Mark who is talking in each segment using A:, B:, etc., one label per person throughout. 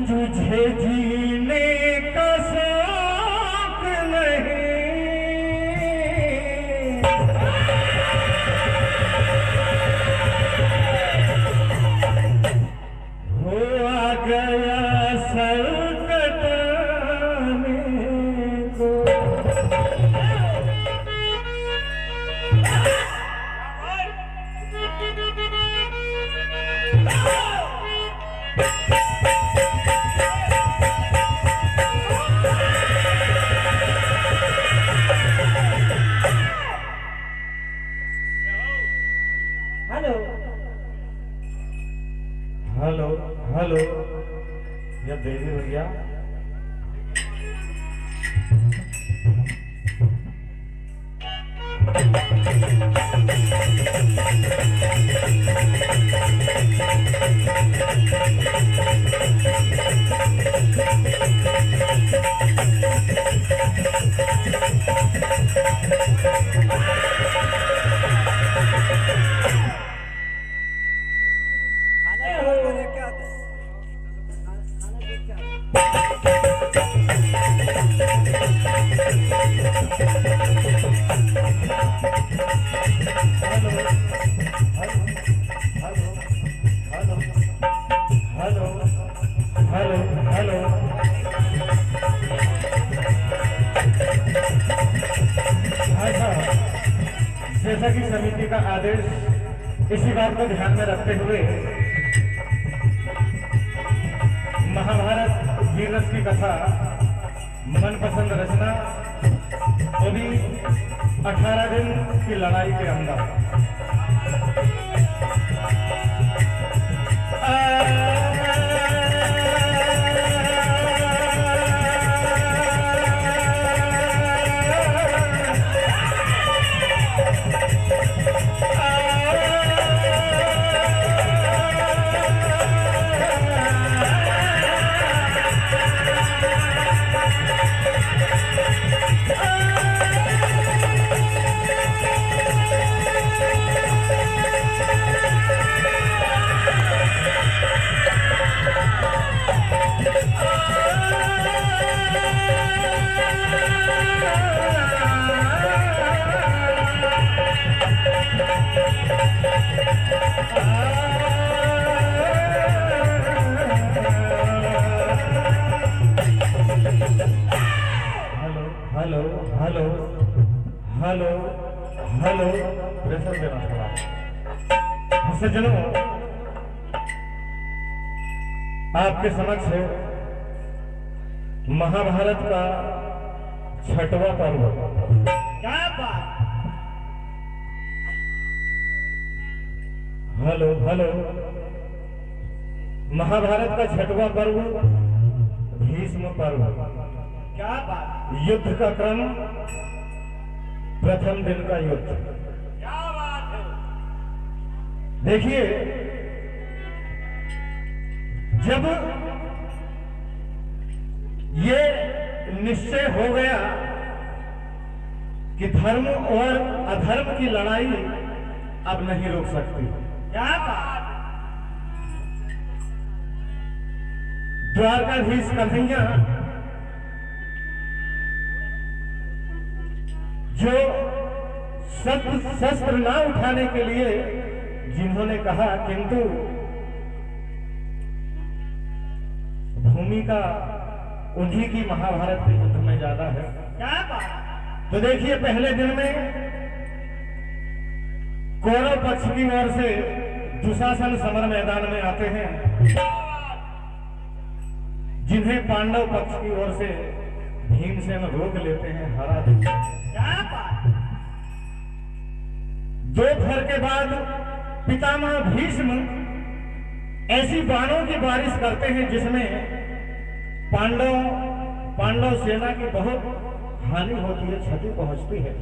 A: तुझे जीने का शौक नहीं, हुआ गया सर कटाने को। हेलो हेलो, या देवी भैया, हेलो हेलो, अच्छा, जैसा कि समिति का आदेश, इसी बात को ध्यान में रखते हुए महाभारत वीर रस की कथा मनपसंद रचना, वो भी 18 दिन की लड़ाई के अंदर। Hello hello hello hello, pressure देना थोड़ा। सज्जनों, आपके समक्ष महाभारत का 6वां पर्व। क्या बात? हेलो हेलो, महाभारत का 6वां पर्व भीष्म पर्व। क्या बात? युद्ध का क्रम, प्रथम दिन का युद्ध। क्या बात है? देखिए, जब ये निश्चय हो गया कि धर्म और अधर्म की लड़ाई अब नहीं रुक सकती। क्या बात? द्वारकाधीश कन्हैया जो शस्त्र ना उठाने के लिए जिन्होंने कहा, किंतु भूमिका उन्हीं की महाभारत के युद्ध में ज्यादा है। क्या बात? तो देखिए, पहले दिन में कौरव पक्ष की ओर से दुशासन समर मैदान में आते हैं, जिन्हें पांडव पक्ष की ओर से भीमसेन रोक लेते हैं, हरा देते हैं। क्या बात? दोपहर के बाद पितामह भीष्म ऐसी बाणों की बारिश करते हैं जिसमें पांडव सेना की बहुत हानि होती है, क्षति पहुंचती है।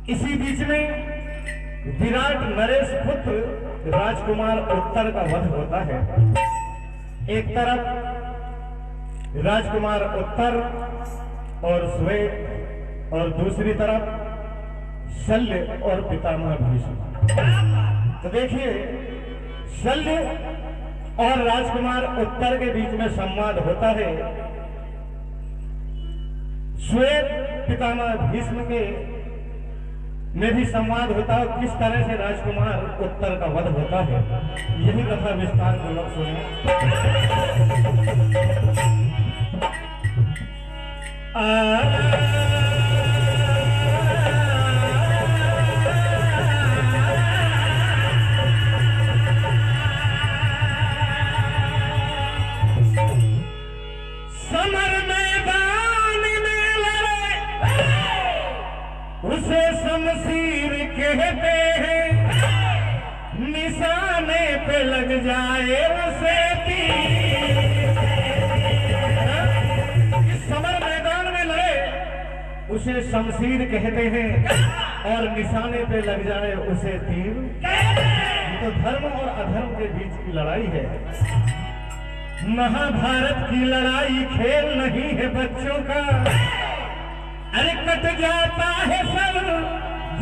A: इसी बीच में विराट नरेश पुत्र राजकुमार उत्तर का वध होता है। एक तरफ राजकुमार उत्तर और श्वेत, और दूसरी तरफ शल्य और पितामह भीष्म। तो देखिए, शल्य और राजकुमार उत्तर के बीच में संवाद होता है। श्वेत पितामह भीष्म के में भी संवाद होता है, किस तरह से राजकुमार उत्तर का वध होता है। यही कथा विस्तार पूर्वक सुने। समर मैदान में लड़े उसे शमशीर कहते हैं, निशाने पे लग जाए उसे तीर। इस समर मैदान में लड़े उसे शमशीर कहते हैं और निशाने पे लग जाए उसे तीर। ये तो धर्म और अधर्म के बीच की लड़ाई है। महाभारत की लड़ाई खेल नहीं है बच्चों का। अरे कट जाता है सब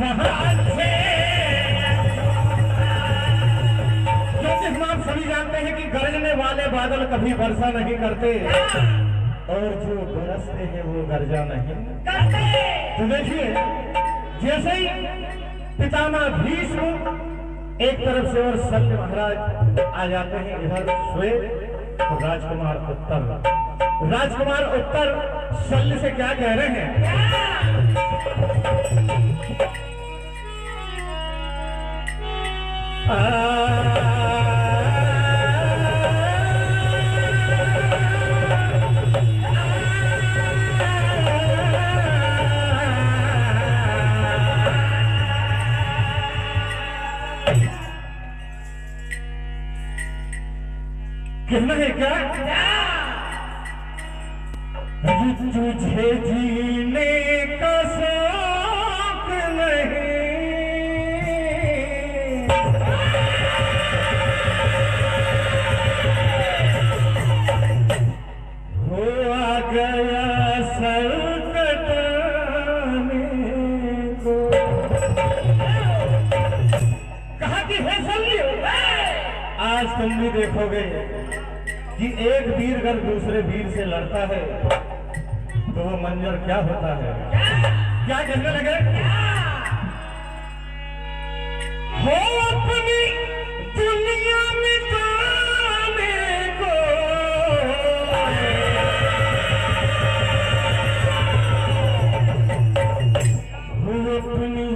A: वहां से। क्योंकि हम सभी जानते हैं कि गरजने वाले बादल कभी वर्षा नहीं करते और जो बरसते हैं वो गर्जा नहीं करते। तो देखिए, जैसे ही पितामह भीष्म एक तरफ से और शल्य महाराज आ जाते हैं इधर श्वेत और राजकुमार उत्तर शल्य से क्या कह रहे हैं? कहना है क्या? तुझे जीने का शौक नहीं, हो आ गया सर कटाने को। कहा कि है शल्य, आज तुम भी देखोगे कि एक वीर अगर दूसरे वीर से लड़ता है तो वो मंजर क्या होता है। क्या कहने लगे? हो अपनी दुनिया मिटाने को, हो अपनी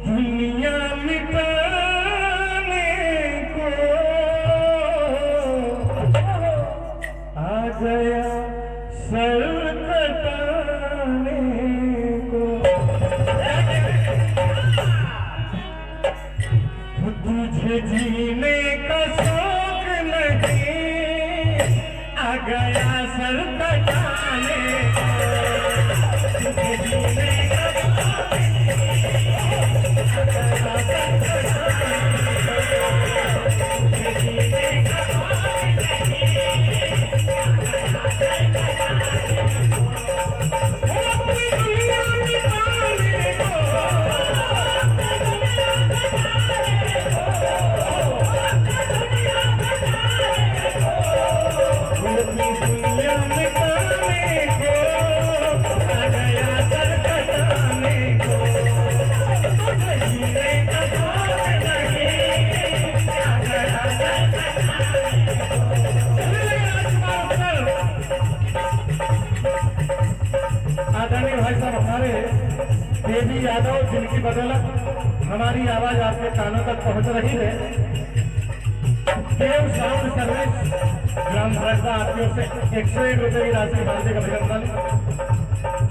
A: दुनिया मिटाने को आ गया सर कटाने को। तुझे जीने का शौक नहीं, आ गया सर कटाने को। तुझे जीने का शौक नहीं, आ गया सर कटाने को। तुझे जीने का शौक आदरणीय भाई साहब, हमारे देवी यादव जिनकी बदौलत हमारी आवाज आपके कानों तक पहुंच रही है, देव साउंड सर्विस ग्राम भरतपुर आपकी ओर से 101 रुपए की राशि हार्दिक अभिनंदन।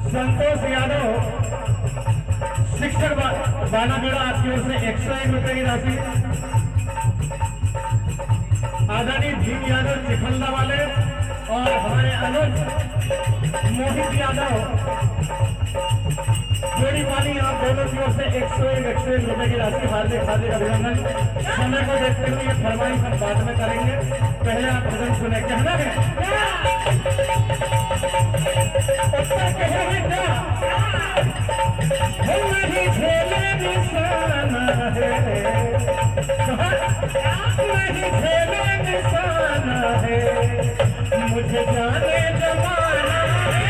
A: संतोष यादव शिक्षक बानागढ़ आपकी ओर से 101 रुपए की राशि। आदरणीय भीम यादव चिखलदा वाले और हमारे अनुज मोहित यादव जोड़ी पानी, आप दोनों की ओर से 101 रुपए की राशि हार्दिक अभिनंदन। समय को देखते हुए फरमाइश हम बाद में करेंगे, पहले आप भजन सुने। कहना है उत्तर कह रहे क्या? नहीं झेले है, नहीं झेले निशाना है, मुझे जाने जमाना है,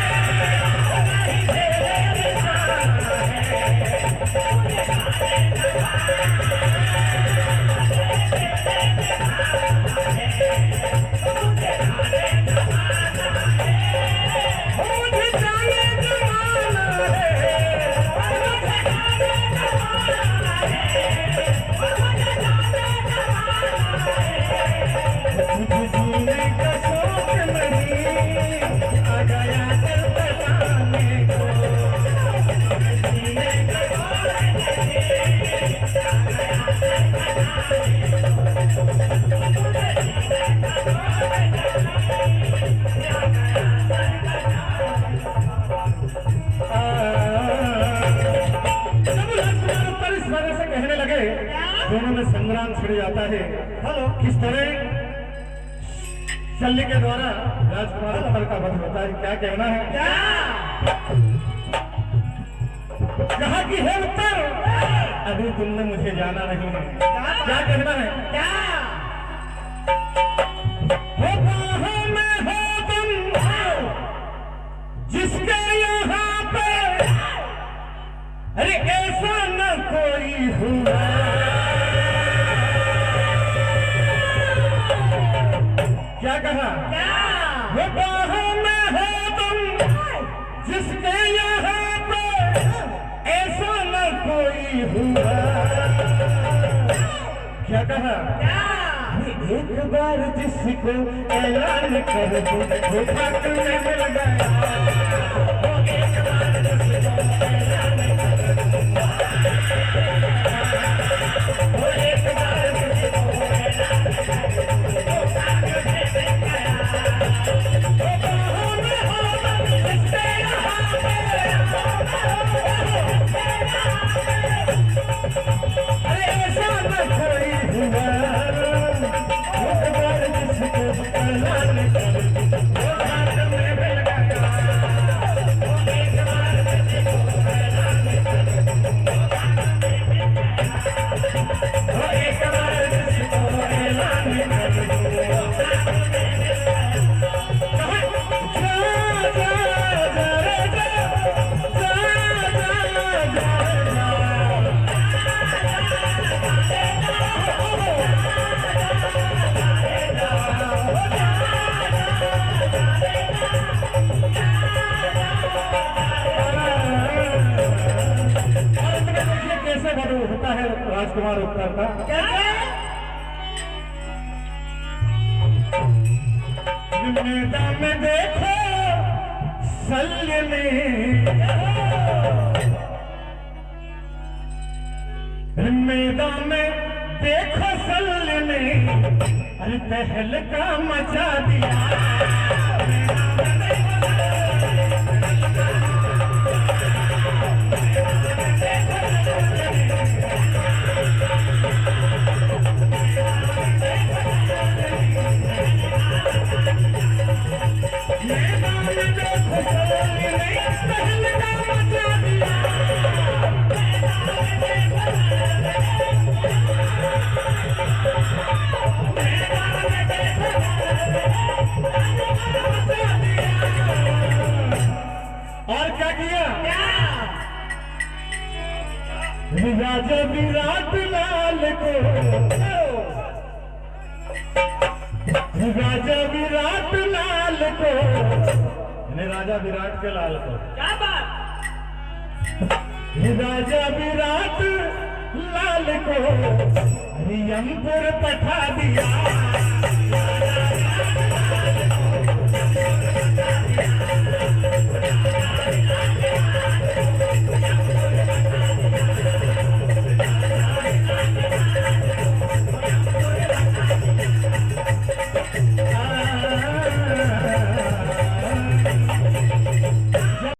A: नहीं झेले निशाना है, मुझे जाने दोनों में संग्राम छिड़ जाता है। हेलो, किस तरह शल्य के द्वारा राजकुमार उत्तर का वध होता है, क्या कहना है? कहा कि हे उत्तर, अभी तुमने मुझे जाना नहीं है, क्या कहना है? हो बाहों में हो तुम जिसके यहाँ पे, अरे ऐसा न कोई हुआ, क्या कहा? वो बाहों में हो तुम जिसके यहाँ पे ऐसा न कोई हुआ, क्या कहा? एक बार जिसको ऐलान कर दो वो पक में मिल गया, वो एक बार जिसको ऐलान कर दो, वो एक बार जिसको ऐलान कर दो, वो पक में मिल गया, वो बाहों में हो जिसके यहाँ पे, अरे ऐसा न कोई हुआ, होता है राजकुमार उत्तर का। मैदान में देखो शल्य में, मैदान में देखो शल्य ने, अरे तहलका मचा दिया, और क्या किया? राजा विराट लाल को, राजा विराट लाल को, राजा विराट के लाल को, क्या बात? राजा विराट लाल को रियमपुर पठा दिया।